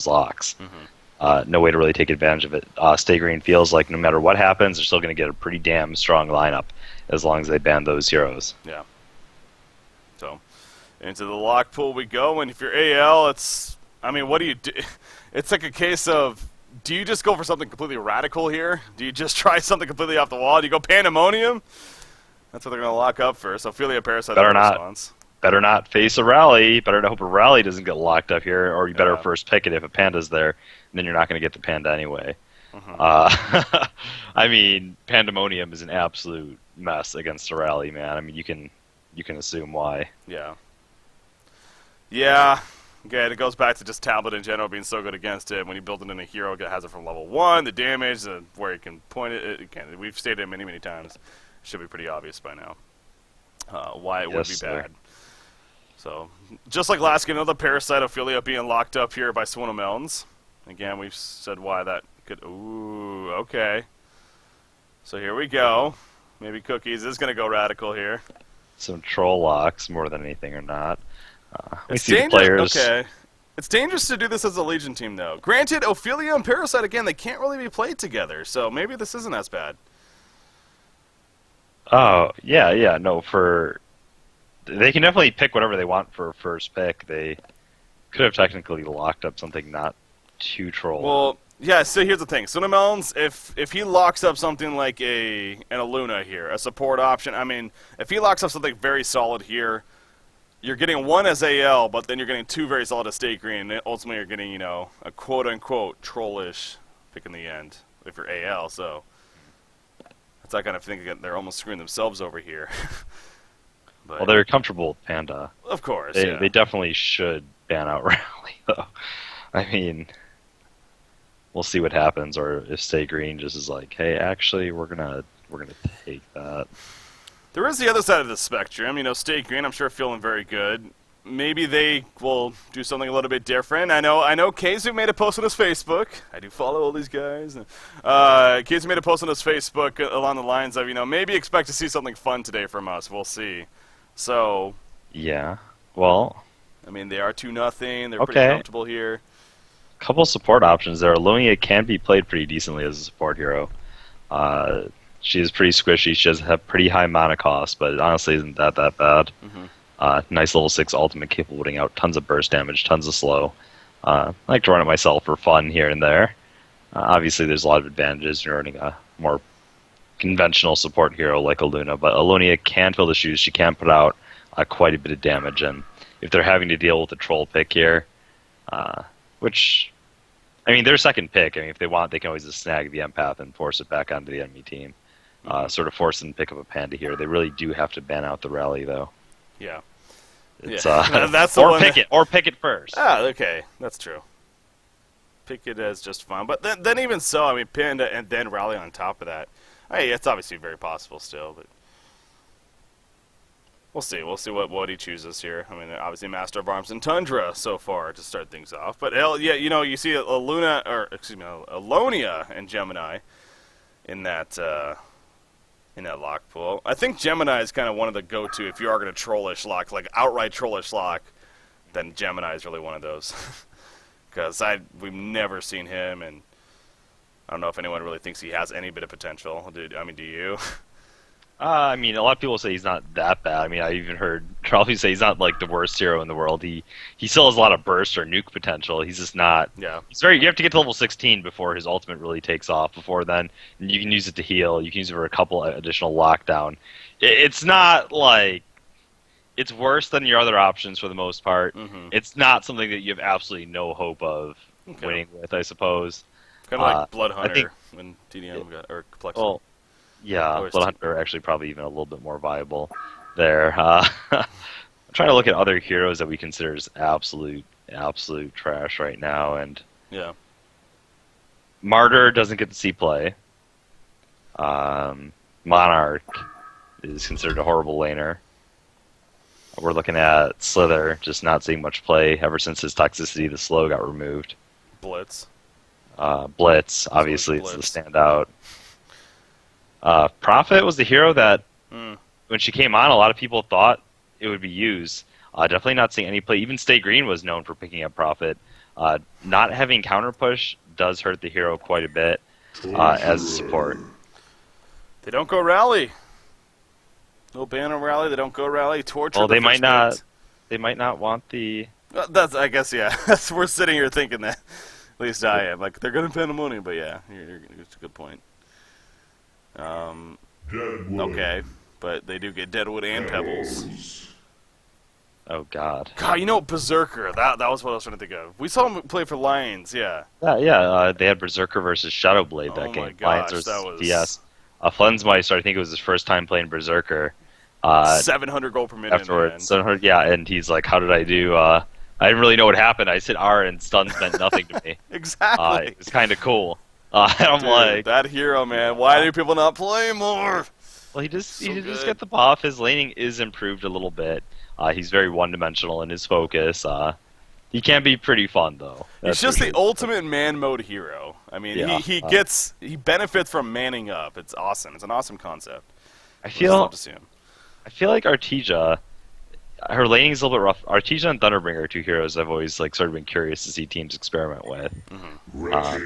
locks. Mm-hmm. No way to really take advantage of it. Stay Green feels like no matter what happens, they're still going to get a pretty damn strong lineup as long as they ban those heroes. Yeah. So, into the lock pool we go, and if you're AL, it's... I mean, what do you do? It's like a case of, do you just go for something completely radical here? Do you just try something completely off the wall? Do you go Pandemonium? That's what they're going to lock up first. Ophelia Parasite Better not. response. Better not face a rally. Better to hope a rally doesn't get locked up here, or you better first pick it if a panda's there, and then you're not going to get the panda anyway. Mm-hmm. I mean, Pandemonium is an absolute mess against a rally, man. I mean, you can assume why. Yeah. Yeah. Again, it goes back to just tablet in general being so good against it. When you build it in a hero, it has it from level 1, the damage, where you can point it. We've stated it many, many times. It should be pretty obvious by now why it would be bad. So, just like last game, another Parasite Ophelia being locked up here by Swono Mountains. Again, we've said why that could... Ooh, okay. So here we go. Maybe Cookies is going to go radical here. Some troll locks more than anything or not. We It's see the players. Okay. It's dangerous to do this as a Legion team, though. Granted, Ophelia and Parasite, again, they can't really be played together, so maybe this isn't as bad. Oh, yeah, no, they can definitely pick whatever they want for first pick. They could have technically locked up something not too troll. Well, yeah, so here's the thing. Swono Mountains, if he locks up something like an Aluna here, a support option, I mean, if he locks up something very solid here, you're getting one as AL, but then you're getting two very solid as Stay Green. And ultimately, you're getting, a quote-unquote trollish pick in the end if you're AL. So that's that kind of thing. They're almost screwing themselves over here. But, well, they're comfortable with Panda. Of course, They definitely should ban out Rally, though. I mean, we'll see what happens, or if Stay Green just is like, hey, actually, we're gonna take that. There is the other side of the spectrum. Stay Green, I'm sure, feeling very good. Maybe they will do something a little bit different. I know Keizu made a post on his Facebook. I do follow all these guys. Keizu made a post on his Facebook along the lines of, maybe expect to see something fun today from us. We'll see. So... Yeah, well... I mean, they are 2-0. They're pretty comfortable here. Couple support options there. Alonia can be played pretty decently as a support hero. She is pretty squishy. She does have pretty high mana cost, but it honestly isn't that bad. Mm-hmm. Nice level 6 ultimate capable of putting out tons of burst damage, tons of slow. I like to run it myself for fun here and there. Obviously, there's a lot of advantages in running a more conventional support hero like Aluna, but Alonia can fill the shoes. She can put out quite a bit of damage, and if they're having to deal with a troll pick here, which... I mean, their second pick, if they want, they can always just snag the empath and force it back onto the enemy team. Sort of force them to pick up a panda here. They really do have to ban out the rally, though. Yeah. It's, that's or pick it first. Okay. That's true. Pick it as just fine. But then even so, panda and then rally on top of that. It's obviously very possible still, but... We'll see. We'll see what he chooses here. Obviously, Master of Arms and Tundra so far to start things off. But you see Alonia and Gemini in that lock pool. I think Gemini is kind of one of the go-to if you are going to trollish lock, like outright trollish lock. Then Gemini is really one of those because we've never seen him, and I don't know if anyone really thinks he has any bit of potential. Do you? A lot of people say he's not that bad. I even heard Charlie say he's not like the worst hero in the world. He still has a lot of burst or nuke potential. He's just not. Yeah. You have to get to level 16 before his ultimate really takes off. Before then, you can use it to heal. You can use it for a couple additional lockdown. It's not like it's worse than your other options for the most part. Mm-hmm. It's not something that you have absolutely no hope of winning with, I suppose. Kind of like Blood Hunter when TDM got or Complexity. Well, yeah, Blood Hunter actually probably even a little bit more viable there. I'm trying to look at other heroes that we consider as absolute trash right now, and yeah, Martyr doesn't get to see play. Monarch is considered a horrible laner. We're looking at Slither, just not seeing much play ever since his toxicity, the slow, got removed. Blitz, obviously, it's the standout. Prophet was the hero that, when she came on, a lot of people thought it would be used. Definitely not seeing any play. Even Stay Green was known for picking up Prophet. Not having counter push does hurt the hero quite a bit as a support. They don't go rally. No banner rally. They don't go rally. Torture. Well, the they might first not. bit. They might not want the. That's, I guess, yeah. We're sitting here thinking that. At least I am. Like, they're going to pandemonium, but yeah, it's a good point. Okay, but they do get Deadwood and Pebbles. Oh God. God, you know, Berserker. That was what I was trying to think of. We saw him play for Lions, yeah. Yeah. They had Berserker versus Shadowblade that Oh game. my gosh, Lions versus that was... DS. Flensmeister, I think it was his first time playing Berserker. 700 gold per minute. Afterwards, 700, yeah, and he's like, "How did I do?" I didn't really know what happened. I hit R, and stuns meant nothing to me. Exactly. It was kind of cool. I'm Dude, like, that hero, man. Why do people not play more? well, he just good. get the buff. His laning is improved a little bit. He's very one-dimensional in his focus. He can be pretty fun though. He's just the ultimate man mode hero. I mean, Yeah, he benefits from manning up. It's awesome. It's an awesome concept. I I'd feel love to see him. like Artesia, her laning's a little bit rough. Artesia and Thunderbringer are two heroes I've always like sort of been curious to see teams experiment with.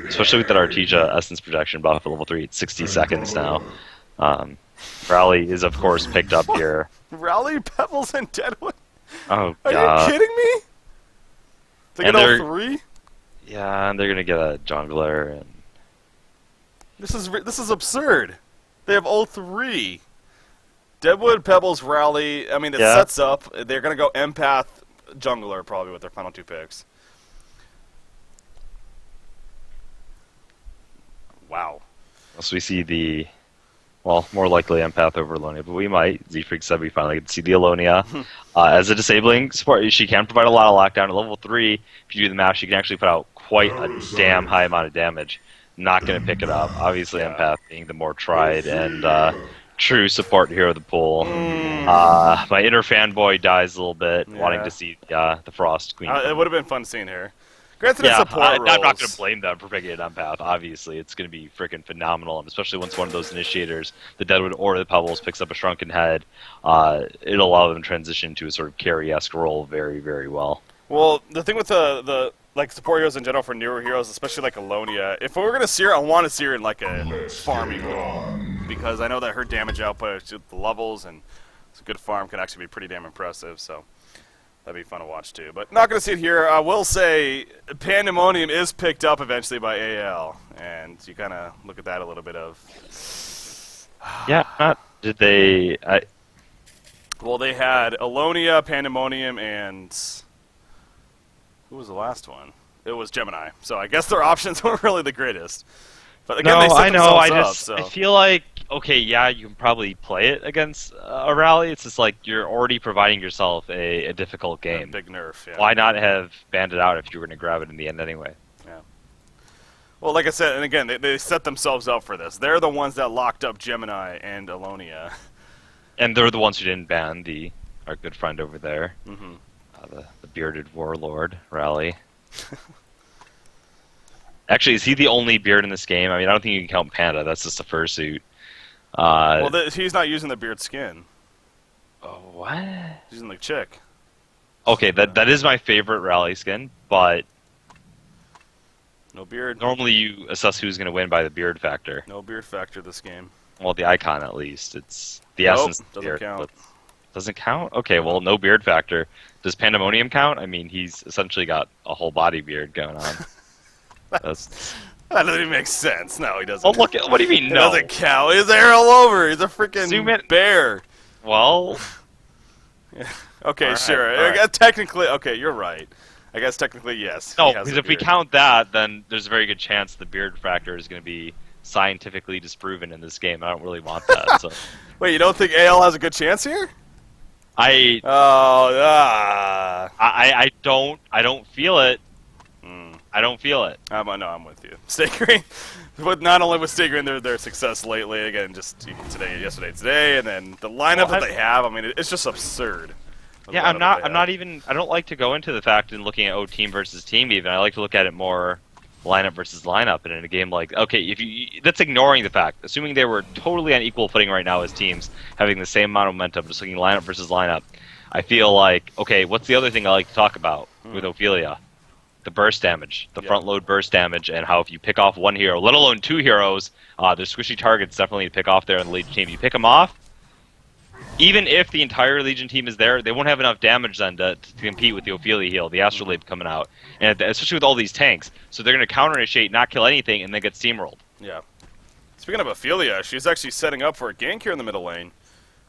Especially with that Artesia Essence Projection buff at level 3, it's 60 seconds now. Rally is of course picked up here. Rally, Pebbles, and Deadwood? Oh Are God. you kidding me? They And get all they're- 3? Yeah, and they're gonna get a jungler and This is absurd. They have all 3. Deadwood, Pebbles, Rally. I mean, it Yeah. sets up. They're going to go Empath, Jungler probably with their final 2 picks. Wow. so we see the more likely empath over Alonia, but we might. Z-Freak said we finally get to see the Alonia. As a disabling support, she can provide a lot of lockdown. At level 3, if you do the math, she can actually put out quite a damn high amount of damage. Not going to pick it up. Obviously, Yeah. empath being the more tried and true support hero of the pool. My inner fanboy dies a little bit, wanting Yeah. to see the Frost Queen. It would have been fun seeing her. Granted, Yeah, it's support I'm not going roles. to blame them for picking an empath. Obviously, it's going to be freaking phenomenal, and especially once one of those initiators, the Deadwood or the Pebbles, picks up a Shrunken Head, it'll allow them to transition to a sort of carry-esque role very, very well. Well, the thing with the like support heroes in general for newer heroes, especially like Alonia, if we were gonna see her, I want to see her in like a farming role because I know that her damage output, the levels, and it's a good farm can actually be pretty damn impressive. So that'd be fun to watch too. But not gonna see it here. I will say Pandemonium is picked up eventually by AL, and you kind of look at that a little bit of. Yeah, did they? Well, they had Alonia, Pandemonium, and who was the last one? It was Gemini. So I guess their options weren't really the greatest. But again, they set I know. themselves up, so. I feel like okay, yeah, you can probably play it against a rally. It's just like you're already providing yourself a difficult game. Big nerf, yeah. Why not have banned it out if you were going to grab it in the end anyway? Yeah. Well, like I said, and again, they set themselves up for this. They're the ones that locked up Gemini and Alonia. And they're the ones who didn't ban our good friend over there, Mm-hmm. the bearded warlord Rally. Actually, is he the only beard in this game? I mean, I don't think you can count Panda. That's just a fursuit. Well, he's not using the beard skin. Oh, what? He's using the chick. Okay, that is my favorite Rally skin, but No beard. normally you assess who's going to win by the beard factor. No beard factor this game. Well, the icon at least. It's the Nope, essence of the doesn't beard. count. But doesn't count? Okay, well, no beard factor. Does Pandemonium count? I mean, he's essentially got a whole body beard going on. That's... That doesn't even make sense. No, he doesn't. Oh, look at what do you mean? He No. doesn't count. He's hair all over. He's a freaking Zoom in. bear. Well, Okay, All right, sure. all right. I guess technically, okay, you're right. I guess technically, yes. no, he has because a if we beard. count that, then there's a very good chance the beard factor is going to be scientifically disproven in this game. I don't really want that. So Wait, you don't think AL has a good chance here? I Oh, don't feel it. Mm. I don't feel it. I'm with you. Stay Green, but not only with Stay Green, their success lately, again, just today, and then the lineup that they have. I mean, it's just absurd. the Yeah, lineup they I'm not have. even. I don't like to go into the fact in looking at team versus team. Even I like to look at it more lineup versus lineup. And in a game like if that's ignoring the fact, assuming they were totally on equal footing right now as teams, having the same amount of momentum, just looking lineup versus lineup. I feel like okay, what's the other thing I like to talk about with Ophelia? the burst damage, the Yeah. front load burst damage, and how if you pick off one hero, let alone two heroes, there's squishy targets definitely to pick off there in the Legion team. You pick them off, even if the entire Legion team is there, they won't have enough damage then to compete with the Ophelia heal, the Astrolabe coming out, and especially with all these tanks. So they're going to counter-initiate, not kill anything, and then get steamrolled. Yeah. Speaking of Ophelia, she's actually setting up for a gank here in the middle lane.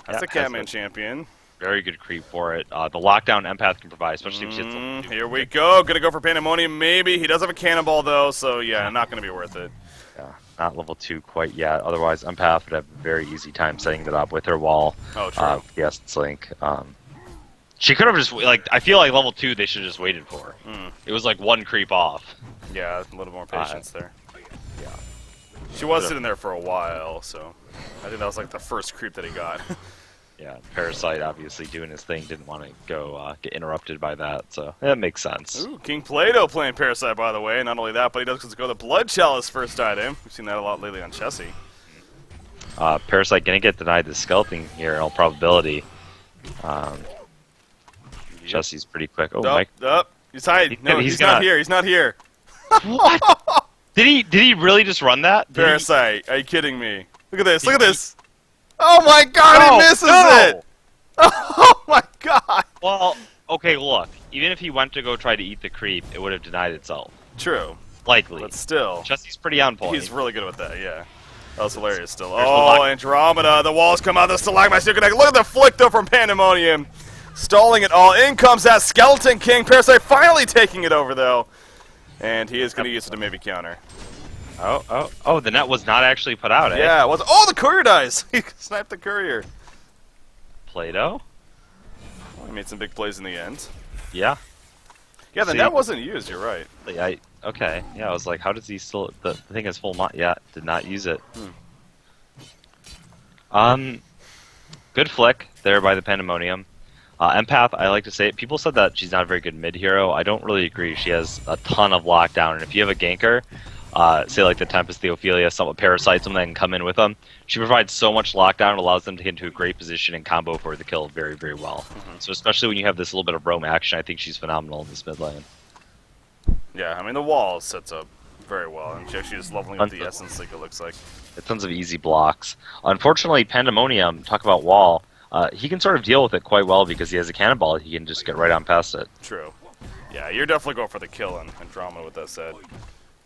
That's a Catman champion. Very good creep for it. The lockdown Empath can provide, especially if she hits Here we go. Gonna go for Pandemonium, maybe. He does have a cannonball, though, so yeah, not gonna be worth it. Yeah, not level 2 quite yet. Otherwise, Empath would have a very easy time setting that up with her wall. Oh, true. Yes, it's Link. She could have just, like, I feel like level 2 they should have just waited for. It was like one creep off. Yeah, a little more patience there. Yeah. She was sitting there for a while, so I think that was like the first creep that he got. Yeah, Parasite obviously doing his thing, didn't want to go get interrupted by that, so that makes sense. Ooh, King Plato playing Parasite, by the way. Not only that, but he does go the Blood Chalice first item. We've seen that a lot lately on Chessie. Parasite gonna get denied the skeleton here in all probability. Chessie's pretty quick. Oh, Mike. He's hiding. No, he's not here. He's not here. What? Did he really just run that? Parasite, are you kidding me? Look at this. Look at this. Oh my god, he misses it! Oh my god! Well, okay, look. Even if he went to go try to eat the creep, it would have denied itself. True. Likely. But still. Chessie's pretty on point. He's really good with that, yeah. That was hilarious still. Oh, Andromeda. The walls come out. The stalagmites still connect. Look at the flick, though, from Pandemonium. Stalling it all. In comes that Skeleton King. Parasite finally taking it over, though. And he is going to use it to maybe counter. Oh, the net was not actually put out, eh? Yeah, it was. Oh, the courier dies! He sniped the courier. Plato? Well, he made some big plays in the end. Yeah. Yeah, the net wasn't used, you're right. Okay, yeah, I was like, how does he still... The thing is full not yet. Did not use it. Good flick there by the Pandemonium. Empath, I like to say it. People said that she's not a very good mid hero. I don't really agree. She has a ton of lockdown, and if you have a ganker... say like the Tempest, the Ophelia, some Parasite, something that can come in with them. She provides so much lockdown, it allows them to get into a great position and combo for the kill very, very well. So especially when you have this little bit of roam action, I think she's phenomenal in this mid lane. Yeah, I mean the wall sets up very well, and she actually is leveling up the Essence League, it looks like. Tons of easy blocks. Unfortunately, Pandemonium, talk about wall, he can sort of deal with it quite well because he has a cannonball, he can just get right on past it. True. Yeah, you're definitely going for the kill on Andromeda with that said.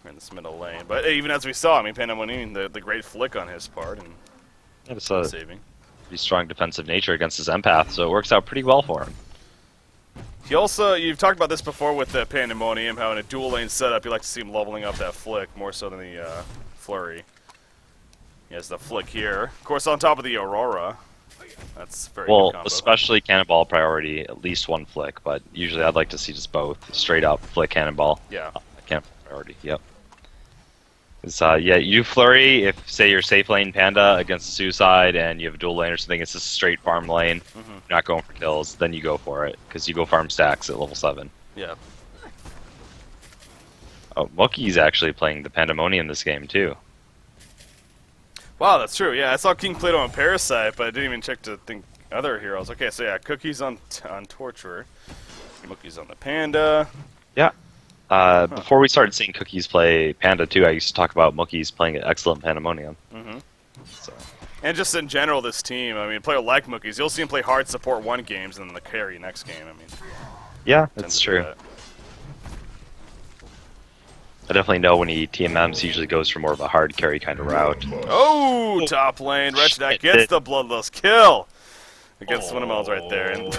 In this middle lane, but even as we saw, I mean, Pandemonium, the great flick on his part and it's a saving. Pretty strong defensive nature against his Empath, so it works out pretty well for him. He also, you've talked about this before with the Pandemonium, how in a dual lane setup, you like to see him leveling up that flick more so than the flurry. He has the flick here, of course, on top of the Aurora. That's very good combo. Especially cannonball priority, at least one flick, but usually I'd like to see just both straight up flick cannonball. Yeah. Cannonball priority. Yep. Yeah, you flurry if, say, you're safe lane Panda against a Suicide and you have a dual lane or something, it's just a straight farm lane, you're not going for kills, then you go for it, because you go farm stacks at level 7. Yeah. Oh, Mookie's actually playing the Pandemonium this game, too. Wow, that's true, yeah, I saw King Plato on Parasite, but I didn't even check to think other heroes. Okay, so yeah, Cookie's on Torturer, Mookie's on the Panda. Yeah. Before we started seeing Cookies play Panda 2, I used to talk about Mookie's playing an excellent Pandemonium. So. And just in general, this team, I mean, a player like Mookie's, you'll see him play hard support one games and then the carry next game, I mean. Yeah, that's true. I definitely know when he TMMs, he usually goes for more of a hard carry kind of route. Oh, top lane, Wretched gets the Bloodlust kill! Against Swinnemel's right there. And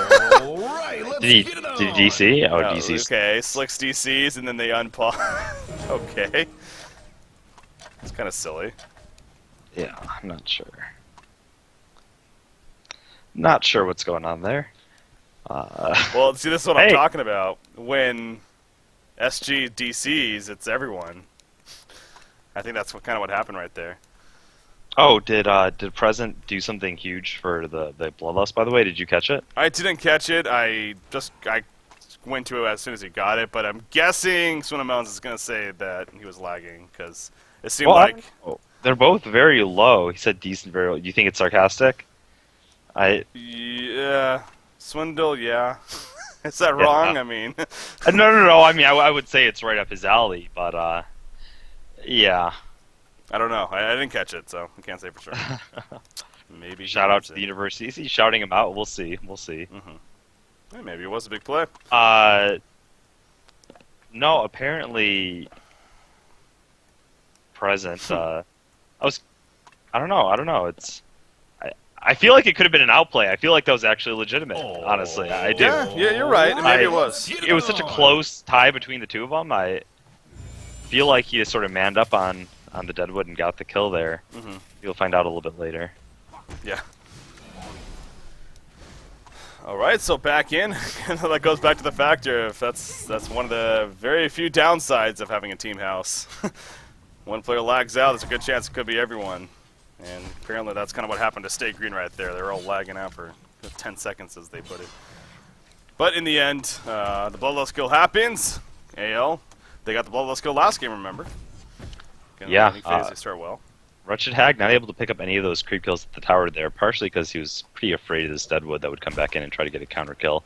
did he DC? Oh, DC's. Okay, Slicks DCs and then they unpause. Okay. It's kind of silly. Yeah, I'm not sure. Not sure what's going on there. Well, see, this is what I'm talking about. When SG DCs, it's everyone. I think that's kind of what happened right there. Oh, did Present do something huge for the Bloodlust, by the way? Did you catch it? I didn't catch it. I went to it as soon as he got it, but I'm guessing Swinnemel's is going to say that he was lagging, because it seemed like... They're both very low. He said decent, very low. Do you think it's sarcastic? Yeah. Swindle, yeah. Is that Yeah. wrong? I mean, No. I mean, I would say it's right up his alley, but yeah. I don't know. I didn't catch it, so I can't say for sure. Maybe. Shout out to the university. Is he shouting him out? We'll see. We'll see. Hey, maybe it was a big play. No, apparently present. I don't know. I feel like it could have been an outplay. I feel like that was actually legitimate. Honestly, I do. Yeah, you're right. Maybe it was. It was such a close tie between the two of them. I feel like he just sort of manned up on the Deadwood and got the kill there. You'll find out a little bit later. Yeah. All right, so back in. That goes back to the factor. If that's one of the very few downsides of having a team house. One player lags out, there's a good chance it could be everyone. And apparently that's kind of what happened to Stay Green right there. They were all lagging out for 10 seconds, as they put it. But in the end, the Bloodlust kill happens. AL, they got the Bloodlust kill last game, remember? Again, Yeah. Phase, they start well. Wretched Hag not able to pick up any of those creep kills at the tower there, partially because he was pretty afraid of this Deadwood that would come back in and try to get a counter kill.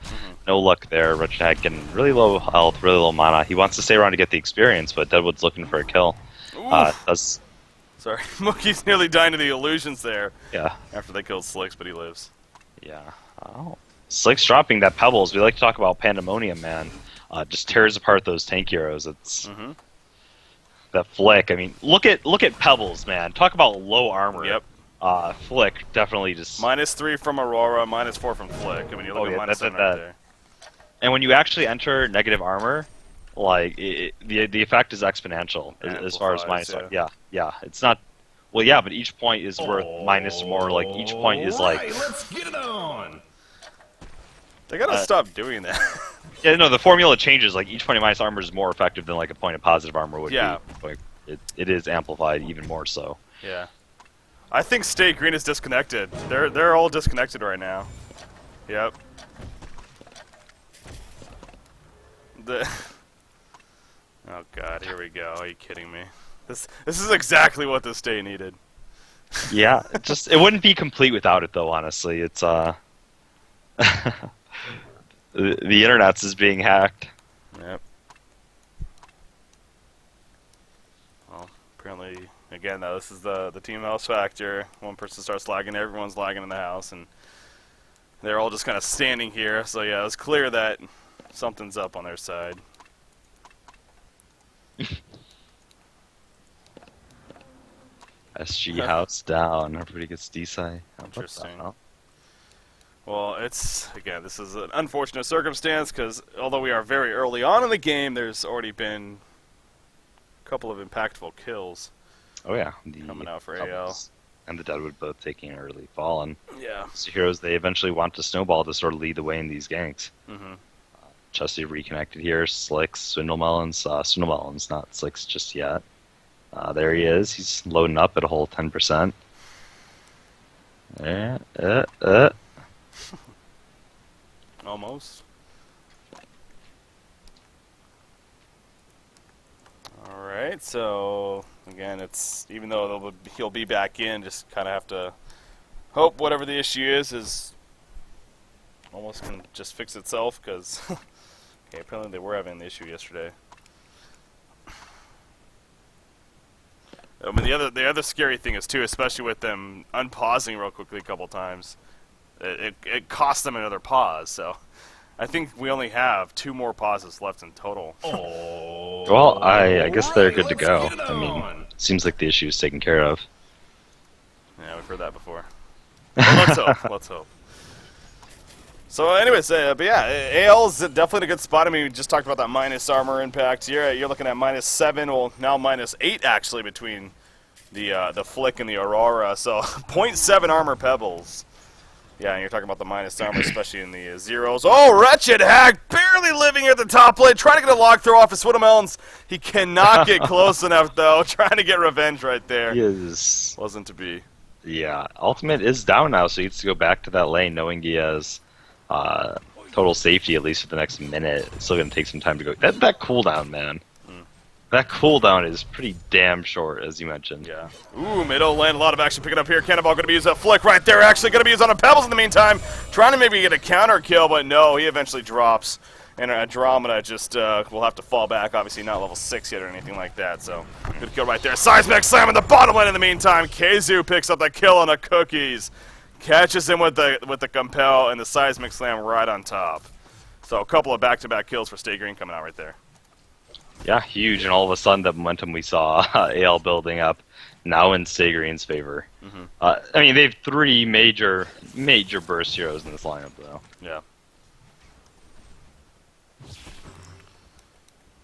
No luck there. Wretched Hag getting really low health, really low mana. He wants to stay around to get the experience, but Deadwood's looking for a kill. Sorry, Mookie's nearly dying to the illusions there. Yeah. After they killed Slicks, but he lives. Yeah. Oh. Slick's dropping that Pebbles. We like to talk about Pandemonium, man. Just tears apart those tank heroes. It's that Flick. I mean, look at Pebbles, man. Talk about low armor. Yep. Flick definitely just -3 from Aurora, -4 from Flick. I mean, you look at -7 right there. And when you actually enter negative armor, like the effect is exponential as far as minus. Yeah. It's not. Well, yeah, but each point is worth minus more. Like each point is like. Let's get it on. They gotta stop doing that. Yeah, no, the formula changes. Like each point of minus armor is more effective than like a point of positive armor would be. Like, it is amplified even more so. Yeah. I think State Green is disconnected. They're all disconnected right now. Yep. Oh god, here we go. Are you kidding me? This is exactly what the state needed. Yeah, it wouldn't be complete without it though, honestly. It's the internet's is being hacked. Yep. Well, apparently again though, this is the team house factor. One person starts lagging, everyone's lagging in the house, and they're all just kind of standing here. So yeah, it's clear that something's up on their side. SG house down. Everybody gets D-Sci. Interesting. Well, this is an unfortunate circumstance because although we are very early on in the game, there's already been a couple of impactful kills. Oh yeah, coming out for AL. And the Deadwood both taking an early fall, and yeah, the heroes they eventually want to snowball to sort of lead the way in these ganks. Chesty reconnected here. Slicks, Swindlemelons. Swindlemelons, not Slicks just yet. There he is. He's loading up at a whole 10%. Almost. Alright, so again, it's even though he'll be back in, just kind of have to hope whatever the issue is almost can just fix itself, because okay, apparently they were having the issue yesterday. I mean, the other scary thing is too, especially with them unpausing real quickly a couple times, it cost them another pause. So I think we only have 2 more pauses left in total. Well, I guess they're good to go. I mean, seems like the issue is taken care of. Yeah, we've heard that before. Well, let's hope. Let's hope. So, anyways, but yeah, AL is definitely a good spot. I mean, we just talked about that minus armor impact here. You're looking at -7, well, now -8 actually between the Flick and the Aurora. So, 0.7 armor pebbles. Yeah, and you're talking about the minus armor, especially in the zeros. Oh, Wretched Hag, barely living here at the top lane, trying to get a lock throw off his Swindlemelons. He cannot get close enough, though. Trying to get revenge right there. He is. Wasn't to be. Yeah, Ultimate is down now, so he needs to go back to that lane knowing he has total safety at least for the next minute. It's still going to take some time to go. That cooldown, man. That cooldown is pretty damn short, as you mentioned. Yeah. Ooh, middle lane, a lot of action picking up here. Cannonball going to be used a flick right there. Actually going to be used on a Pebbles in the meantime. Trying to maybe get a counter kill, but no, he eventually drops. And Andromeda just will have to fall back. Obviously not level 6 yet or anything like that. So good kill right there. Seismic Slam in the bottom lane in the meantime. Keizu picks up the kill on the cookies. Catches him with the compel and the Seismic Slam right on top. So a couple of back-to-back kills for Stay Green coming out right there. Yeah, huge, and all of a sudden the momentum we saw AL building up now in Stay Green's favor. I mean, they have 3 major burst heroes in this lineup, though. Yeah.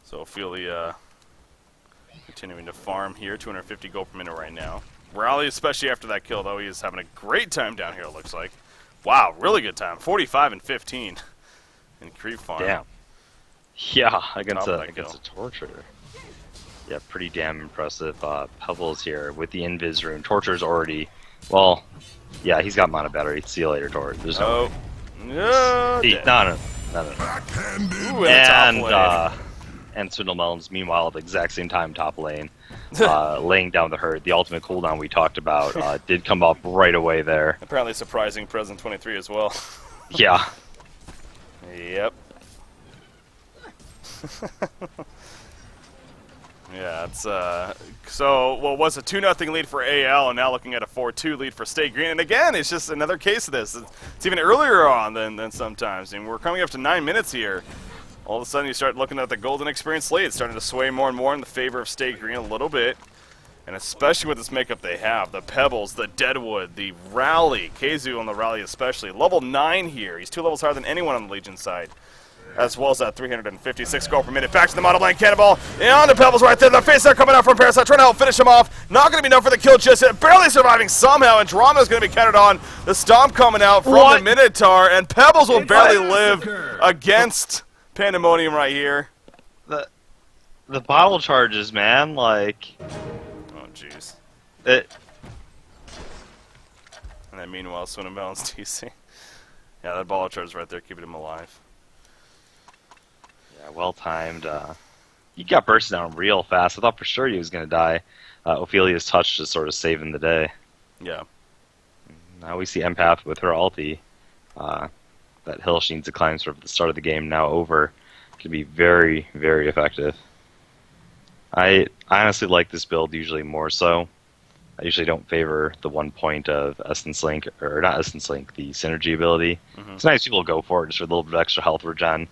So Ophelia continuing to farm here, 250 gold per minute right now. Rally, especially after that kill, though, he is having a great time down here, it looks like. Wow, really good time. 45 and 15 in creep farm. Damn. Yeah, against a kill. Torture. Yeah, pretty damn impressive. Pebbles here with the Invis rune. Torture's already, well, yeah, he's got mono battery. See you later, Torture. There's no. No. No. Ooh, And Swindle Melons, meanwhile, at the exact same time, top lane, laying down the herd. The ultimate cooldown we talked about did come up right away there. Apparently surprising President 23 as well. Yeah. Yep. Yeah, it's so well, was a 2-0 lead for AL, and now looking at a 4-2 lead for Stay Green. And again, it's just another case of this. It's even earlier on than sometimes, and we're coming up to 9 minutes here. All of a sudden, you start looking at the golden experience lead. It's starting to sway more and more in the favor of Stay Green a little bit, and especially with this makeup they have, the Pebbles, the Deadwood, the Rally, Keizu on the Rally especially. Level 9 here. He's 2 levels higher than anyone on the Legion side, as well as that 356 gold per minute. Back to the model lane, Cannonball, and on the Pebbles right there. The face there coming out from Parasite, trying to help finish him off. Not going to be enough for the kill just yet. Barely surviving somehow, and Drama's going to be countered on. The Stomp coming out from the Minotaur, and Pebbles will barely live against Pandemonium right here. The bottle charges, man, like. Oh, jeez. And then meanwhile, Swindle Melons TC. Yeah, that ball charge right there, keeping him alive. Yeah, well timed. He got bursted down real fast. I thought for sure he was going to die. Ophelia's touch just sort of saving the day. Yeah. Now we see Empath with her ulti. That hill she needs to climb sort of at the start of the game now over. Can be very, very effective. I honestly like this build usually more so. I usually don't favor the 1 point of Essence Link, or not Essence Link, the Synergy ability. It's nice people go for it just for a little bit of extra health regen.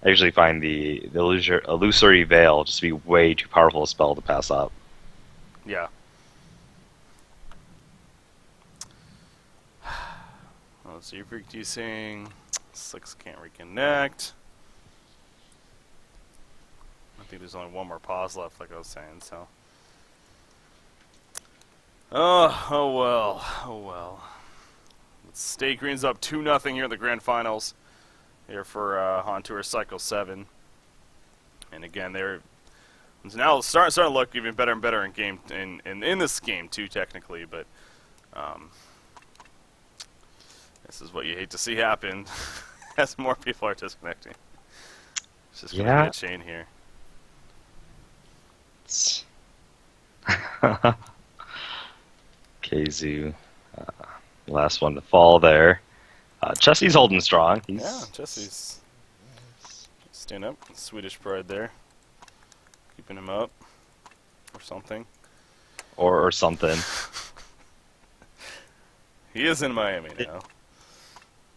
I usually find the Illusory Veil just to be way too powerful a spell to pass up. Yeah. Let's see, Freak desync. 6 can't reconnect. I think there's only one more pause left, like I was saying, so. Oh well. Stay Green's up 2-0 here in the grand finals. Here for HoN Tour Cycle 7. And again, they're now starting to look even better and better in game in this game too, technically, but this is what you hate to see happen as more people are disconnecting. It's just gonna be a chain here. Keizu, last one to fall there. Chessie's holding strong. Yeah, Jesse's staying up. Swedish pride there. Keeping him up. Or something. Or something. He is in Miami now.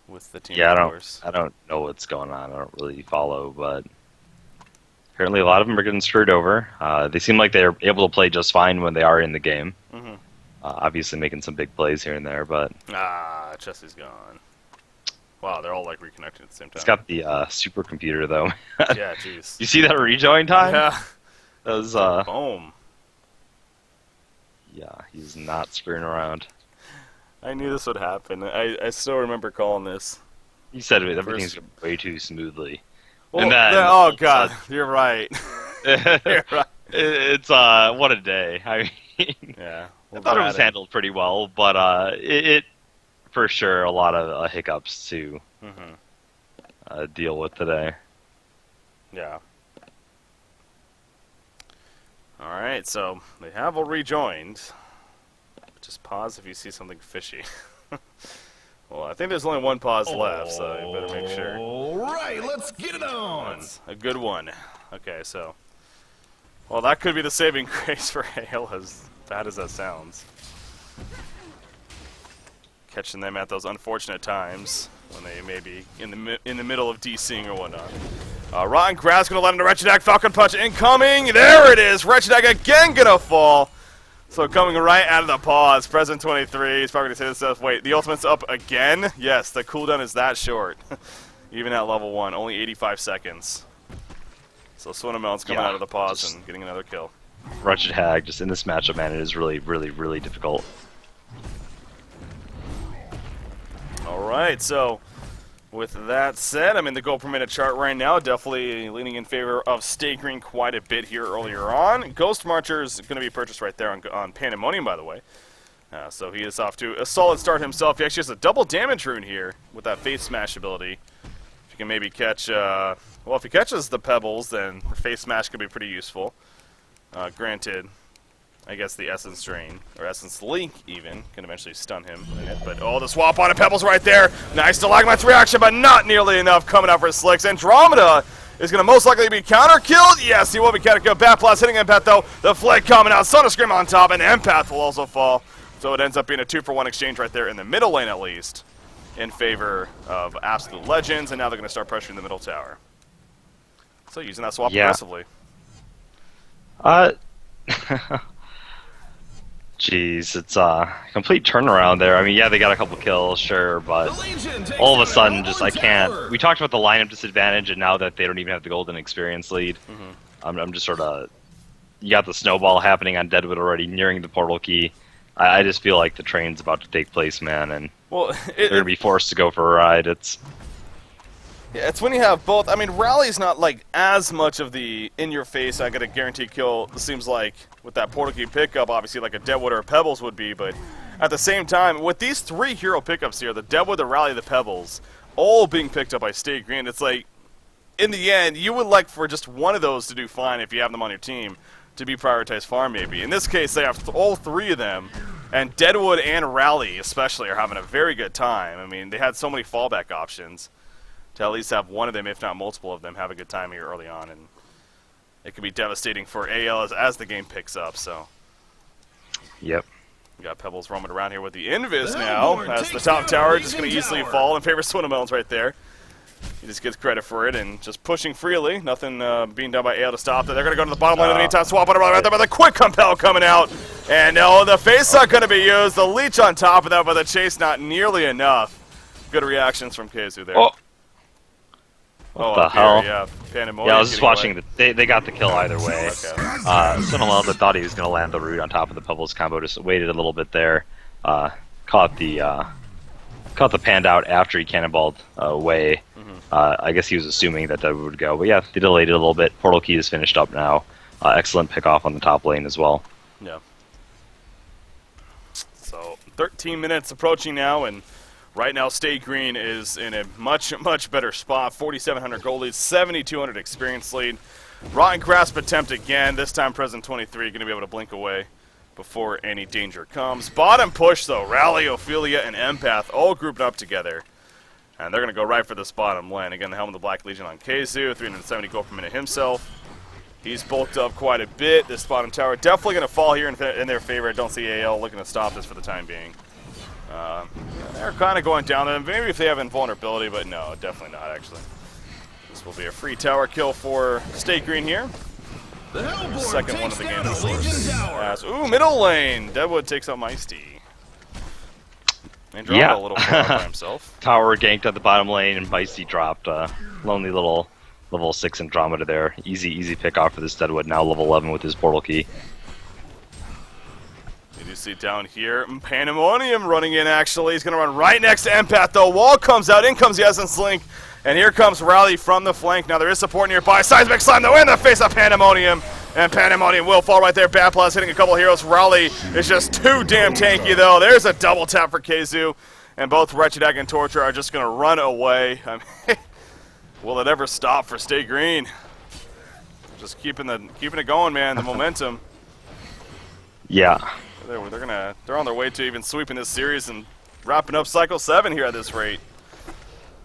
With the team, yeah, of course. I don't know what's going on. I don't really follow, but apparently a lot of them are getting screwed over. They seem like they're able to play just fine when they are in the game. Obviously making some big plays here and there, but... Chelsea's gone. Wow, they're all like reconnected at the same time. It's got the supercomputer though. Yeah, jeez. You see that rejoin time? Yeah. That was boom. Yeah, he's not screwing around. I knew this would happen. I still remember calling this. You said it, everything's going way too smoothly. Well, and then, oh god, you're right. You're right. It's what a day. I mean, yeah. I thought it was handled pretty well, but it for sure a lot of hiccups to deal with today. Yeah. Alright, so they have all rejoined. Just pause if you see something fishy. Well, I think there's only one pause left, so you better make sure. Alright, let's get it on! That's a good one. Okay, so... Well, that could be the saving grace for Hale, as bad as that sounds. Catching them at those unfortunate times when they may be in the middle of DCing or whatnot. Rotten Grass gonna let him to Wretched Ag. Falcon Punch incoming! There it is! Wretched Ag again gonna fall! So coming right out of the pause, President 23 is probably going to say this stuff. Wait, the ultimate's up again? Yes, the cooldown is that short. Even at level 1, only 85 seconds. So Swinamel's coming out of the pause and getting another kill. Wretched Hag, just in this matchup, man, it is really, really, really difficult. Alright, so with that said, I'm in the gold per minute chart right now, definitely leaning in favor of Stay Green quite a bit here earlier on. Ghost Marcher's going to be purchased right there on Pandemonium, by the way. So he is off to a solid start himself. He actually has a double damage rune here with that Face Smash ability. If you can maybe catch, well, if he catches the Pebbles, then the Face Smash could be pretty useful. Granted, I guess the Essence Drain, or Essence Link even, can eventually stun him in it. But, oh, the swap on Pebbles right there. Nice Stalagmite's reaction, but not nearly enough coming out for Slicks. Andromeda is going to most likely be counter-killed. Yes, he will be counter-killed. Bat Blast hitting Empath, though. The Flick coming out. Son of Scream on top, and Empath will also fall. So it ends up being a 2-for-1 exchange right there in the middle lane, at least, in favor of Absolute Legends. And now they're going to start pressuring the middle tower. So using that swap aggressively. Jeez, it's a complete turnaround there. I mean, yeah, they got a couple kills, sure, but all of a sudden, just I can't. We talked about the lineup disadvantage, and now that they don't even have the golden experience lead, I'm just sort of. You got the snowball happening on Deadwood already, nearing the portal key. I just feel like the train's about to take place, man, and they're gonna be forced to go for a ride. Yeah, it's when you have both. I mean, Rally's not like as much of the in-your-face, I get a guaranteed kill, it seems like, with that portal key pickup, obviously like a Deadwood or a Pebbles would be, but at the same time, with these 3 hero pickups here, the Deadwood, the Rally, the Pebbles, all being picked up by Stay Green, it's like, in the end, you would like for just one of those to do fine if you have them on your team, to be prioritized farm maybe. In this case, they have all 3 of them, and Deadwood and Rally especially are having a very good time. I mean, they had so many fallback options. To at least have one of them, if not multiple of them, have a good time here early on, and it could be devastating for AL as the game picks up. So, Yep. We got Pebbles roaming around here with the Invis now, as the top tower just going to easily fall in favor of Swinamel's right there. He just gets credit for it and just pushing freely. Nothing being done by AL to stop it. They're going to go to the bottom lane in the meantime. Swap on right there, but the quick compel coming out, and no, the face not going to be used. The leech on top of that, but the chase not nearly enough. Good reactions from Keizu there. What the hell? Yeah, Pandemonium. Yeah, I was just watching. They got the kill either way. Okay. Cinnamon thought he was going to land the root on top of the Pebbles combo. Just waited a little bit there. Caught the panned out after he cannonballed away. I guess he was assuming that would go. But yeah, they delayed it a little bit. Portal key is finished up now. Excellent pick off on the top lane as well. Yeah. So 13 minutes approaching now, and right now, Stay Green is in a much, much better spot. 4,700 gold lead, 7,200 experience lead. Rotten Grasp attempt again. This time, President 23 going to be able to blink away before any danger comes. Bottom push, though. Rally, Ophelia, and Empath all grouped up together. And they're going to go right for this bottom lane. Again, the Helm of the Black Legion on Keizu, 370 gold per minute himself. He's bulked up quite a bit. This bottom tower definitely going to fall here in their favor. I don't see AL looking to stop this for the time being. They're kind of going down there. Maybe if they have invulnerability, but no, definitely not, actually. This will be a free tower kill for Stay Green here. Second one of the game, of course. Ooh, middle lane. Deadwood takes out Meisty. Andromeda a little far by himself. Tower ganked at the bottom lane, and Meisty dropped a lonely little level 6 Andromeda there. Easy pick off for this Deadwood, now level 11 with his portal key. You do see down here, Pandemonium running in, actually. He's going to run right next to Empath, though. Wall comes out, in comes the Essence Link, and here comes Rally from the flank. Now there is support nearby. Seismic Slam, though, in the face of Pandemonium, and Pandemonium will fall right there. Bat Blast hitting a couple of heroes. Rally is just too damn tanky, though. There's a double tap for Keizu, and both Wretched Ag and Torture are just going to run away. I mean, will it ever stop for Stay Green? Just keeping it going, man. The momentum. Yeah. They're on their way to even sweeping this series and wrapping up Cycle 7 here at this rate.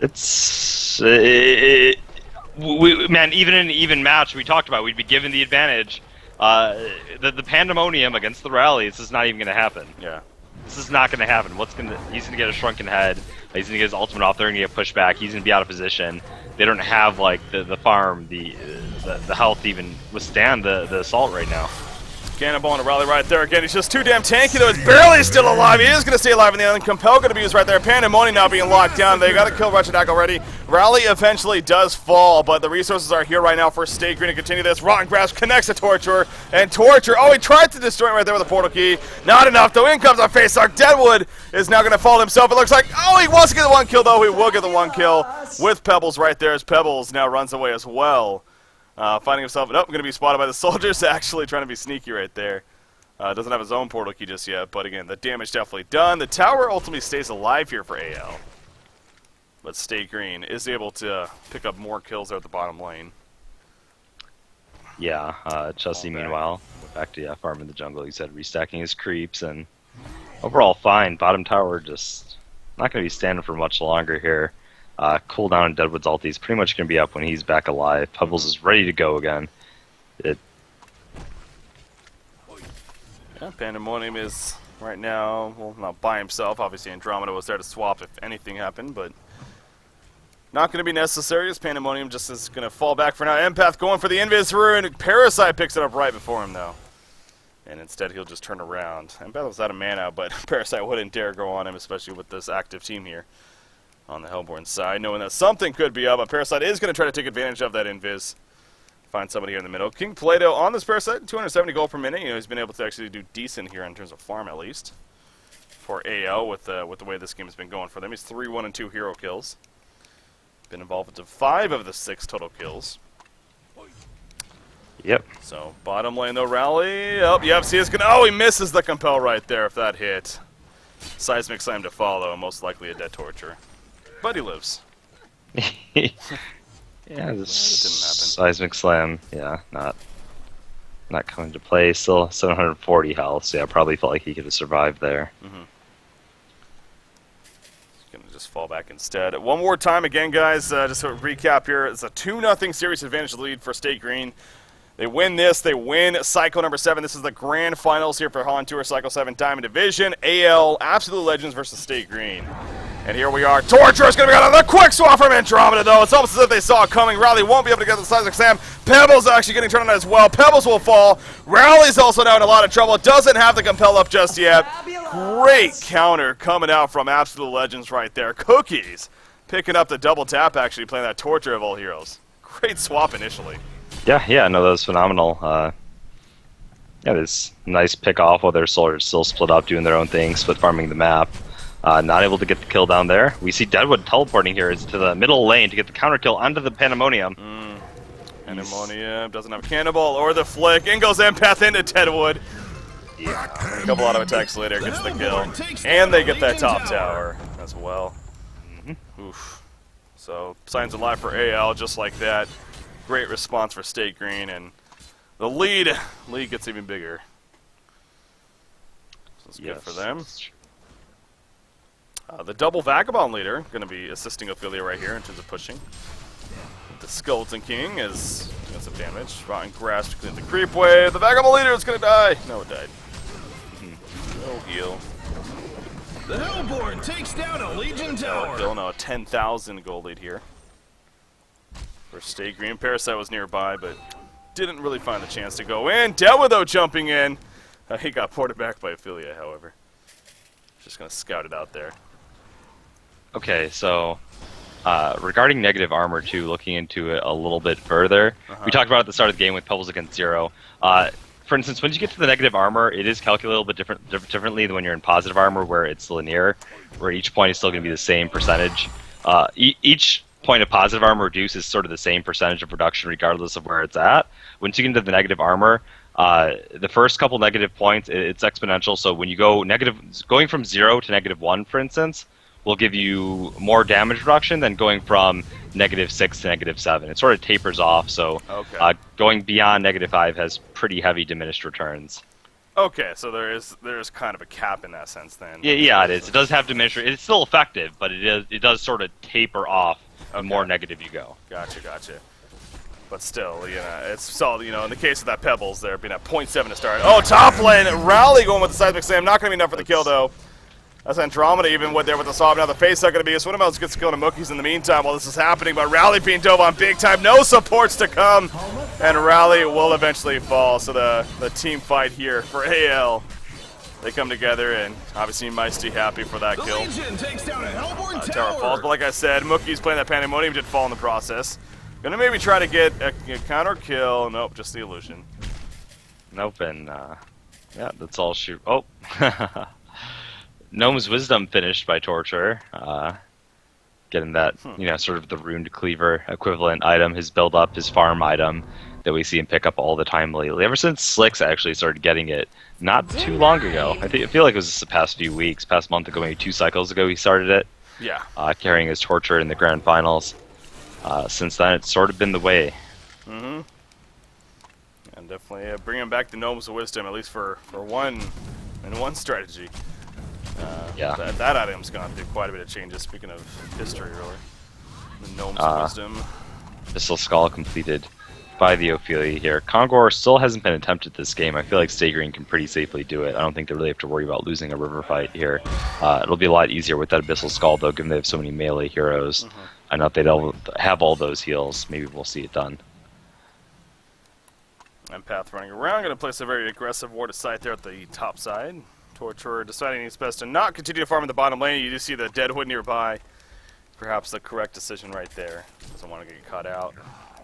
It's man, even in an even match, we talked about we'd be given the advantage. The pandemonium against the rally. This is not even going to happen. Yeah. This is not going to happen. He's going to get a shrunken head. He's going to get his ultimate off. They're going to get pushed back. He's going to be out of position. They don't have like the farm, the health to even withstand the assault right now. Cannonball and a rally right there again. He's just too damn tanky, though. He's barely still alive. He is going to stay alive in the end. Compel going to be used right there. Pandemonium now being locked down. They got to kill Wretched already. Rally eventually does fall, but the resources are here right now for Stay Green to continue this. Rotten Grasp connects to Torture, and Torture, oh, he tried to destroy him right there with a portal key. Not enough, though. In comes our face arc. Deadwood is now going to fall himself. It looks like, oh, he wants to get the one kill, though. He will get the one kill with Pebbles right there, as Pebbles now runs away as well. Finding himself, going to be spotted by the soldiers, actually trying to be sneaky right there. Doesn't have his own portal key just yet, but again, the damage definitely done. The tower ultimately stays alive here for AL. But Stay Green is able to pick up more kills there at the bottom lane. Yeah, Chelsea, meanwhile, went back to farm in the jungle. He said restacking his creeps, and overall fine. Bottom tower just not going to be standing for much longer here. Cooldown on Deadwood's ulti is pretty much going to be up when he's back alive. Pebbles is ready to go again. Yeah, Pandemonium is right now, well, not by himself. Obviously, Andromeda was there to swap if anything happened, but not going to be necessary as Pandemonium just is going to fall back for now. Empath going for the Invis Rune. Parasite picks it up right before him, though. And instead, he'll just turn around. Empath was out of mana, but Parasite wouldn't dare go on him, especially with this active team here on the Hellborn side, knowing that something could be up. But Parasite is going to try to take advantage of that Invis. Find somebody here in the middle. King Plato on this Parasite, 270 gold per minute. You know, he's been able to actually do decent here in terms of farm, at least, for AL with the way this game has been going for them. He's 3, 1, and 2 hero kills. Been involved with 5 of the 6 total kills. Yep. So, bottom lane, though, rally. Oh, yep, see, it's gonna. Oh, he misses the Compel right there if that hit. Seismic Slam to follow, most likely a dead Torture. But he lives. Yeah, this didn't happen. Seismic Slam, yeah, not coming to play. Still 740 health, so yeah, probably felt like he could have survived there. He's going to just fall back instead. One more time again, guys, just to recap here. It's a 2-0 series advantage lead for State Green. They win this. They win Cycle number 7. This is the grand finals here for HoN Tour Cycle 7 Diamond Division. AL Absolute Legends versus State Green. And here we are. Torture is going to be out of the quick swap from Andromeda, though. It's almost as if they saw it coming. Rally won't be able to get the Seismic Slam. Pebbles actually getting turned on as well. Pebbles will fall. Rally's also now in a lot of trouble. Doesn't have the Compel up just yet. Great counter coming out from Absolute Legends right there. Cookies picking up the double tap, actually playing that Torture of all heroes. Great swap initially. Yeah, no, that was phenomenal. Yeah, this nice pick off while their soldiers still split up, doing their own thing, split farming the map. Not able to get the kill down there. We see Deadwood teleporting here to the middle lane to get the counter kill onto the Pandemonium. Pandemonium doesn't have Cannonball or the flick. In goes Empath into Deadwood. Yeah. A couple auto attacks later gets the kill. And they get that top tower as well. Oof. So, signs of life for AL just like that. Great response for State Green, and the lead gets even bigger. So it's good for them. The double Vagabond leader going to be assisting Ophelia right here in terms of pushing. The Skeleton King is doing some damage. Rotten Grasp into the creep wave. The Vagabond leader is going to die. No, it died. No heal. The Hellborn takes down a Legion tower. Bill, no, a 10,000 gold lead here. For State Green. Parasite was nearby, but didn't really find the chance to go in. Deadwood, though, jumping in. He got ported back by Ophelia, however. Just going to scout it out there. Okay, so regarding negative armor, too, looking into it a little bit further, we talked about it at the start of the game with Pebbles against 0. For instance, when you get to the negative armor, it is calculated a little bit differently than when you're in positive armor, where it's linear, where each point is still going to be the same percentage. Each point of positive armor reduced is sort of the same percentage of reduction regardless of where it's at. Once you get into the negative armor, the first couple negative points, it's exponential. So when you go negative, going from 0 to -1, for instance, will give you more damage reduction than going from -6 to -7. It sort of tapers off, so Okay. going beyond -5 has pretty heavy diminished returns. Okay, so there is kind of a cap in that sense then. Yeah, it is. It does have diminished. It's still effective, but it does sort of taper off the Okay. more negative you go. Gotcha. But still, it's solid. In the case of that Pebbles, there being at 0.7 to start. Oh, top lane, Rally going with the seismic slam. Not going to be enough for the kill though. That's Andromeda even with there with the swap. Now the face not going to be. Swinnemouse gets killed to Mookies in the meantime while this is happening. But Rally being dove on big time. No supports to come. And Rally will eventually fall. So the team fight here for AL. They come together and obviously Meisty happy for that The kill. Legion takes down a Hellborn Terra tower. falls. But like I said, Mookie's playing that Pandemonium did fall in the process. Gonna maybe try to get a counter kill. Nope, just the illusion. Nope, and yeah, that's all she. Oh, Gnome's Wisdom finished by Torture, getting that sort of the Runed Cleaver equivalent item, his build up, his farm item that we see him pick up all the time lately. Ever since Slicks actually started getting it, not too long ago. I feel like it was just the past few weeks, past month ago, maybe 2 cycles ago he started it. Yeah. Carrying his Torture in the grand finals. Since then, it's sort of been the way. Mm-hmm. And definitely bringing back the Gnomes of Wisdom, at least for one strategy. Yeah. That item's gone through quite a bit of changes. Speaking of history, really. The Gnomes of Wisdom. Missile Skull completed by the Ophelia here. Kongor still hasn't been attempted this game. I feel like Stay Green can pretty safely do it. I don't think they really have to worry about losing a river fight here. It'll be a lot easier with that Abyssal Skull, though, given they have so many melee heroes. I know if they don't have all those heals, maybe we'll see it done. Empath running around, going to place a very aggressive ward of sight there at the top side. Torturer deciding it's best to not continue to farm in the bottom lane. You do see the Deadwood nearby. Perhaps the correct decision right there. Doesn't want to get caught out.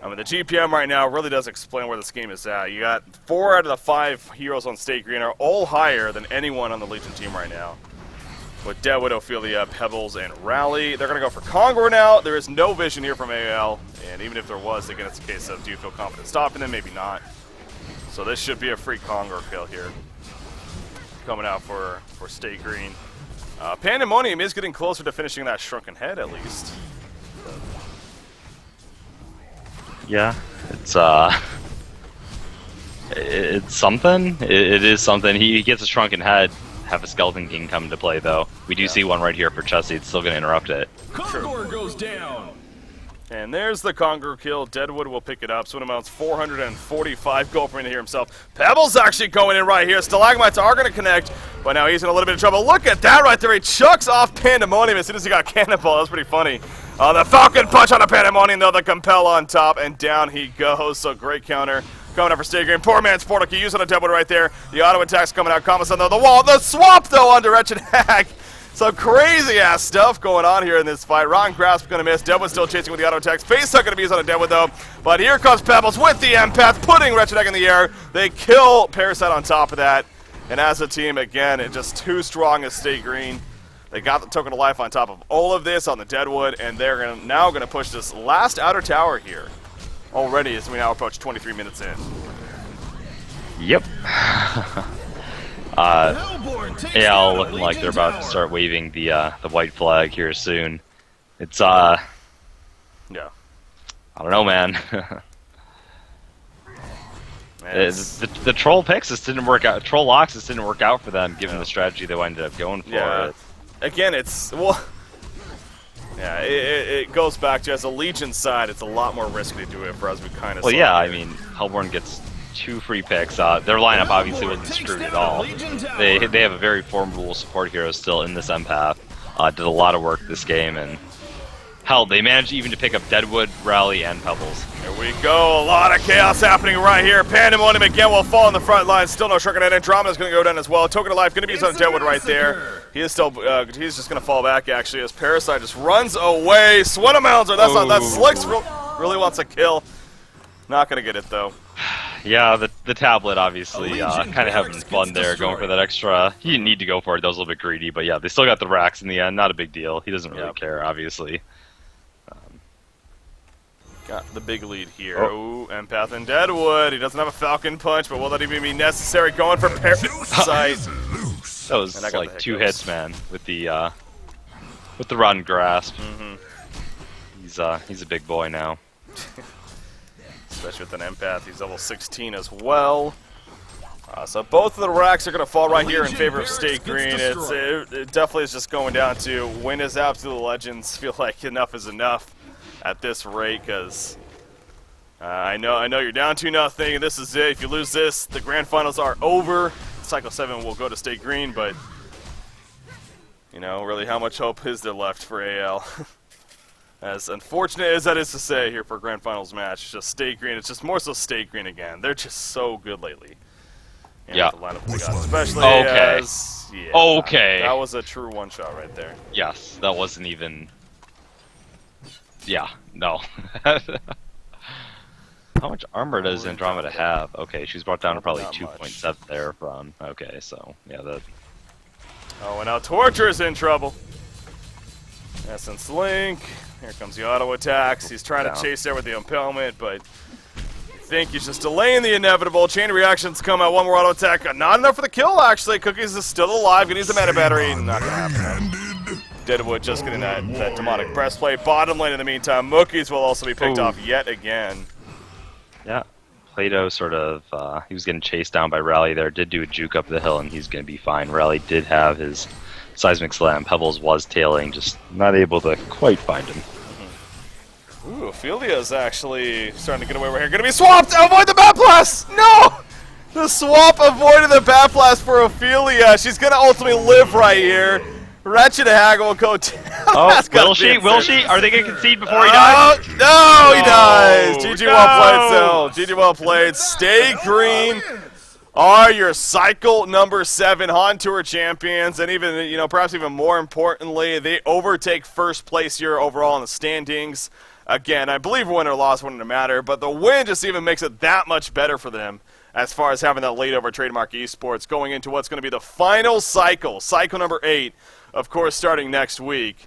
I mean, the GPM right now really does explain where this game is at. You got 4 out of the 5 heroes on State Green are all higher than anyone on the Legion team right now. With Deadwood, Ophelia, Pebbles, and Rally. They're going to go for Kongor now. There is no vision here from AL. And even if there was, again, it's a case of do you feel confident stopping them? Maybe not. So this should be a free Kongor kill here. Coming out for State Green. Pandemonium is getting closer to finishing that Shrunken Head, at least. Yeah, it's something. It is something. He gets a Shrunken Head. Have a Skeleton King come into play, though. We do see one right here for Chessie. It's still going to interrupt it. Kongor goes down. And there's the Kongor kill. Deadwood will pick it up. So it amounts 445 gold for him here himself. Pebbles actually going in right here. Stalagmites are going to connect, but now he's in a little bit of trouble. Look at that right there. He chucks off Pandemonium as soon as he got Cannonball. That was pretty funny. The Falcon Punch on the Pandemonium, though. The Compel on top, and down he goes. So great counter. Coming up for State Green. Poor man's Portal. He used on a Deadwood right there. The auto attack's coming out. Kamasan, though. The wall. The swap, though, onto Wretched Hag. Some crazy-ass stuff going on here in this fight. Rotten Grasp going to miss. Deadwood still chasing with the auto attacks. Face Hook going to be used on a Deadwood, though. But here comes Pebbles with the Empath, putting Wretched Hag in the air. They kill Parasite on top of that. And as a team, again, it's just too strong as State Green. They got the Token of Life on top of all of this on the Deadwood, and they're now going to push this last outer tower here already as we now approach 23 minutes in. Yep. Hellborn takes AL down a looking like they're Legion about to tower. start waving the white flag here soon. It's Yeah. I don't know, man. The troll picks just didn't work out. Troll locks just didn't work out for them, given the strategy they ended up going for. Yeah. Again, it goes back to, as a Legion side, it's a lot more risky to do it for us. We kind of. Well, yeah, I mean, Hellborn gets 2 free picks. Their lineup obviously wasn't screwed at all. They have a very formidable support hero still in this Empath. Did a lot of work this game, and hell, they managed even to pick up Deadwood, Rally, and Pebbles. Here we go. A lot of chaos happening right here. Pandemonium again will fall on the front line. Still no Shrunken Head. Andromeda's going to go down as well. Token of Life going to be used on Deadwood right there. He is still. He's just going to fall back actually as Parasite just runs away. Swinnemounds. That's not. That Slicks really wants a kill. Not going to get it though. Yeah, the tablet obviously kind of having fun there, going for that extra. He didn't need to go for it. That was a little bit greedy, but yeah, they still got the racks in the end. Not a big deal. He doesn't really care, obviously. Got the big lead here. Ooh, Empath and Deadwood. He doesn't have a Falcon Punch, but will that even be necessary? Going for Parasite. That was like 2 hits, man, with the Rotten Grasp. He's a big boy now. Especially with an empath. He's level 16 as well. So both of the racks are going to fall right here in favor of State Green. It definitely is just going down to when does Absolute Legends feel like enough is enough at this rate, because I know you're down 2-0. This is it. If you lose this, the grand finals are over. Cycle 7 will go to State Green, but you know, really, how much hope is there left for AL? As unfortunate as that is to say here for a grand finals match, it's just State Green. It's just more so State Green again. They're just so good lately. And yeah. The lineup they got, especially okay. As, yeah, okay. That was a true one-shot right there. Yes, that wasn't even. Yeah, no. How much armor does Andromeda have? Okay, she's brought down to probably 2.7 there from. Okay, so yeah, that. Oh, and now Torture's in trouble. Essence Link. Here comes the auto attacks. He's trying to chase there with the impalement, but I think he's just delaying the inevitable. Chain reactions come out. One more auto attack. Not enough for the kill, actually. Cookies is still alive. Gonna use the mana battery. Not gonna happen. Deadwood just getting that demonic breastplate. Bottom lane in the meantime. Mookies will also be picked off yet again. Yeah. Plato sort of, he was getting chased down by Rally there. Did do a juke up the hill, and he's going to be fine. Rally did have his Seismic Slam. Pebbles was tailing, just not able to quite find him. Ooh, Ophelia's actually starting to get away. We're here. Going to be swapped! Avoid the Bat Blast! No! The swap avoided the Bat Blast for Ophelia. She's going to ultimately live right here. Ratchet Haggle will go down. Oh, will she? Will she? Are they going to concede before he dies? No, he dies. GG well played, Sil. GG well played. Stay Green are your cycle number 7 HoN Tour champions, and even, you know, perhaps even more importantly, they overtake first place here overall in the standings. Again, I believe win or loss wouldn't matter, but the win just even makes it that much better for them as far as having that lead over Trademark Esports going into what's going to be the final cycle, cycle number 8, of course, starting next week.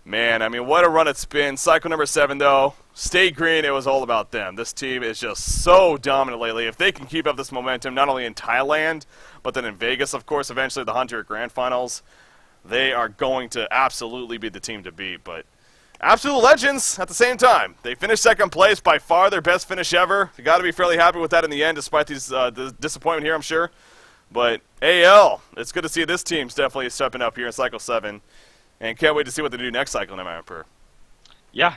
Man, I mean, what a run it's been. Cycle number 7, though, State Green, it was all about them. This team is just so dominant lately. If they can keep up this momentum, not only in Thailand, but then in Vegas, of course, eventually the HoN Tour Grand Finals, they are going to absolutely be the team to beat. But Absolute Legends, at the same time, they finished second place, by far their best finish ever. You got to be fairly happy with that in the end, despite these the disappointment here, I'm sure. But AL, it's good to see this team's definitely stepping up here in Cycle 7, and can't wait to see what they do next cycle in Emperor. Yeah.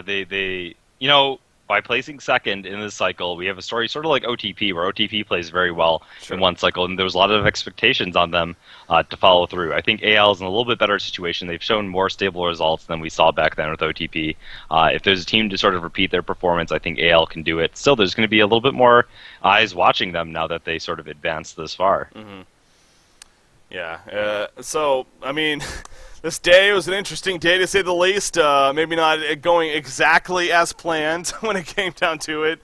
They you know, by placing second in this cycle, we have a story sort of like OTP, where OTP plays very well in one cycle, and there was a lot of expectations on them to follow through. I think AL is in a little bit better situation. They've shown more stable results than we saw back then with OTP. If there's a team to sort of repeat their performance, I think AL can do it. Still, there's going to be a little bit more eyes watching them now that they sort of advanced this far. Mm-hmm. Yeah, so, I mean, this day was an interesting day to say the least. Maybe not going exactly as planned when it came down to it.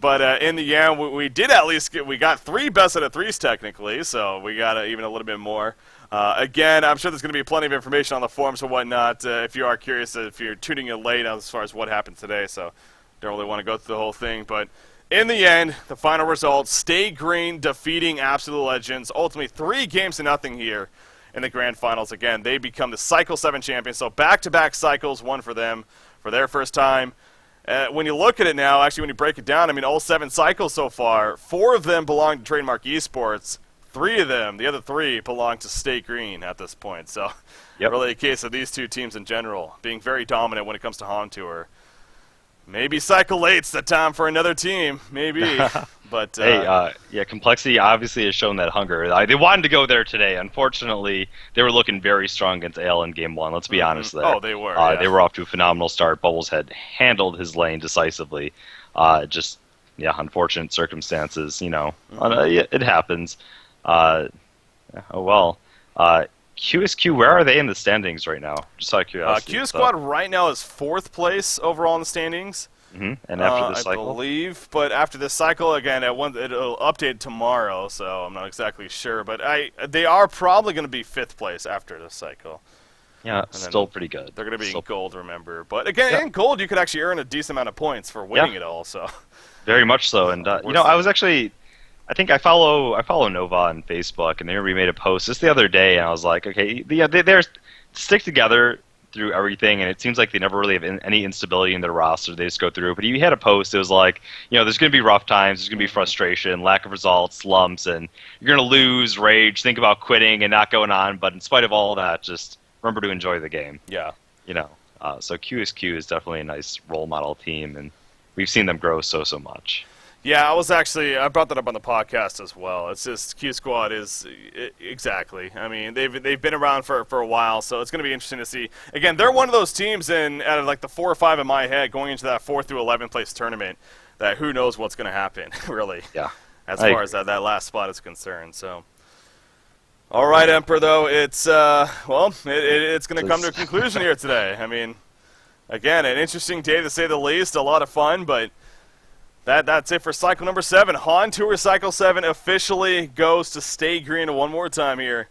But in the end, we did at least we got 3 best out of 3s technically, so we got even a little bit more. Again, I'm sure there's going to be plenty of information on the forums and whatnot if you are curious, if you're tuning in late as far as what happened today, so don't really want to go through the whole thing. But in the end, the final results, Stay Green defeating Absolute Legends, ultimately 3-0 here in the grand finals. Again, they become the Cycle 7 champions, so back-to-back cycles, one for them for their first time. When you look at it now, actually when you break it down, I mean, all 7 cycles so far, 4 of them belong to Trademark Esports, 3 of them, the other 3, belong to State Green at this point. So really a case of these 2 teams in general being very dominant when it comes to HoN Tour. Maybe Cycle 8's the time for another team, maybe. But hey, Complexity obviously has shown that hunger. They wanted to go there today. Unfortunately, they were looking very strong against AL in Game 1. Let's be honest there. Oh, they were. They were off to a phenomenal start. Bubbles had handled his lane decisively. Just unfortunate circumstances. You know, it happens. Oh well. QSQ, where are they in the standings right now? Just out of curiosity. Q Squad right now is 4th place overall in the standings. Mm-hmm. And after this cycle? I believe, but after this cycle, again, it'll update tomorrow, so I'm not exactly sure. But they are probably going to be 5th place after this cycle. Yeah, still pretty good. They're going to be in gold, remember. But again, in gold, you could actually earn a decent amount of points for winning it all. So very much so. And you know, I think I follow Nova on Facebook, and they made a post just the other day, and I was like, okay, they're stick together. through everything, and it seems like they never really have any instability in their roster. They just go through. But he had a post. It was like, there's going to be rough times. There's going to be frustration, lack of results, slumps, and you're going to lose, rage, think about quitting and not going on. But in spite of all that, just remember to enjoy the game. Yeah. So QSQ is definitely a nice role model team, and we've seen them grow so much. Yeah, I brought that up on the podcast as well. It's just Q Squad is exactly. I mean, they've been around for a while, so it's going to be interesting to see. Again, they're one of those teams out of like the 4 or 5 in my head going into that 4 through 11 place tournament that who knows what's going to happen, really. Yeah. As far as that last spot is concerned, so. All right, Emperor, though, it's it's going to come to a conclusion here today. I mean, again, an interesting day to say the least, a lot of fun, but that's it for cycle number 7. HoN Tour Cycle 7 officially goes to Stay Green one more time here.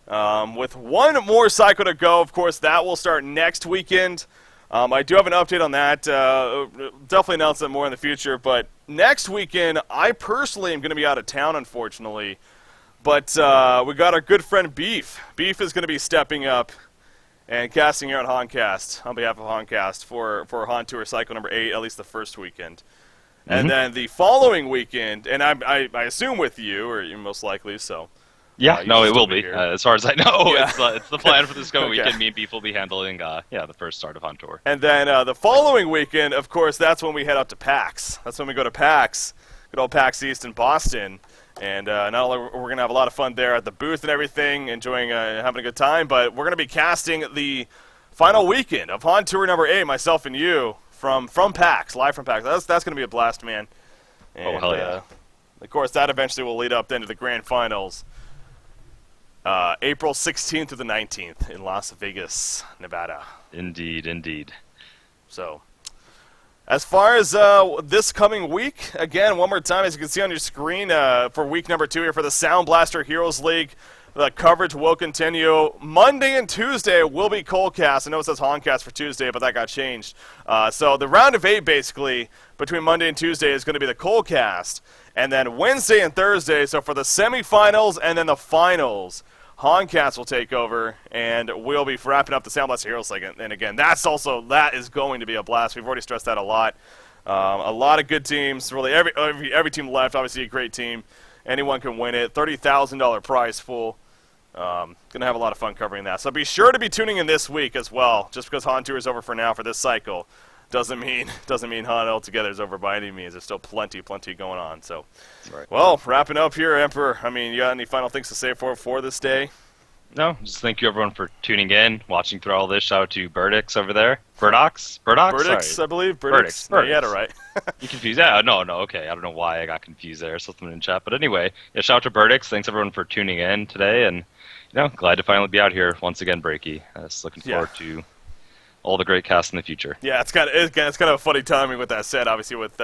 With one more cycle to go, of course, that will start next weekend. I do have an update on that. Definitely announce that more in the future, but next weekend, I personally am going to be out of town, unfortunately. But we got our good friend Beef. Beef is going to be stepping up and casting here on HoNcast on behalf of HoNcast for HoN Tour Cycle number 8, at least the first weekend. Mm-hmm. And then the following weekend, and I assume with you, or you most likely, so. Yeah, it will be. As far as I know, yeah. It's the plan for this coming Okay. weekend. Me and Beef will be handling the first start of HoN Tour. And then the following weekend, of course, that's when we head out to PAX. That's when we go to PAX, good old PAX East in Boston. And not only we're going to have a lot of fun there at the booth and everything, enjoying, having a good time, but we're going to be casting the final weekend of HoN Tour number 8, myself and you, from PAX, live from PAX. That's going to be a blast, man. And, hell yeah. Of course, that eventually will lead up then to the grand finals, April 16th to the 19th in Las Vegas, Nevada. Indeed. So, as far as this coming week, again, one more time, as you can see on your screen, for week number 2 here for the Sound Blaster Heroes League, the coverage will continue. Monday and Tuesday will be Coldcast. I know it says HoNcast for Tuesday, but that got changed. So the round of 8, basically, between Monday and Tuesday is going to be the Coldcast. And then Wednesday and Thursday, so for the semifinals and then the finals, HoNcast will take over, and we'll be wrapping up the Sound Blaster Heroes League. And again, that is going to be a blast. We've already stressed that a lot. A lot of good teams. Really, every team left. Obviously, a great team. Anyone can win it. $30,000 prize pool. Going to have a lot of fun covering that. So be sure to be tuning in this week as well. Just because HoN Tour is over for now for this cycle doesn't mean HoN altogether is over by any means. There's still plenty going on. So, right. Well, wrapping up here, Emperor. I mean, you got any final things to say for this day? No, just thank you everyone for tuning in, watching through all this. Shout out to Burdix over there. Burdix, I believe. Burdix. No, you had it right. You confused? Yeah, no, okay. I don't know why I got confused there. Something in chat, but anyway, shout out to Burdix. Thanks everyone for tuning in today, and glad to finally be out here once again, Breaky. Just looking forward to all the great casts in the future. Yeah, it's kind of a funny timing with that said. Obviously, with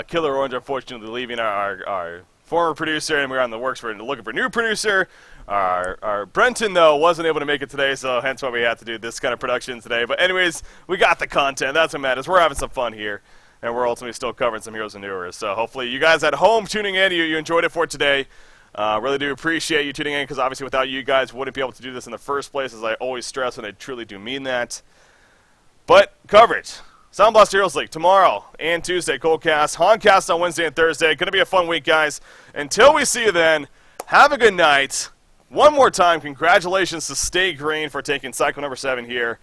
Killer Orange unfortunately leaving our former producer, and we're on the works for looking for a new producer. Our Brenton, though, wasn't able to make it today, so hence why we had to do this kind of production today. But anyways, we got the content. That's what matters. We're having some fun here, and we're ultimately still covering some Heroes and Newers. So hopefully you guys at home tuning in, you enjoyed it for today. Really do appreciate you tuning in, because obviously without you guys, wouldn't be able to do this in the first place, as I always stress, and I truly do mean that. But coverage. Sound Blaster Heroes League tomorrow and Tuesday, Coldcast. HoNcast on Wednesday and Thursday. Going to be a fun week, guys. Until we see you then, have a good night. One more time, congratulations to Stay Green for taking cycle number 7 here.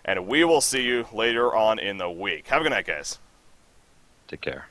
And we will see you later on in the week. Have a good night, guys. Take care.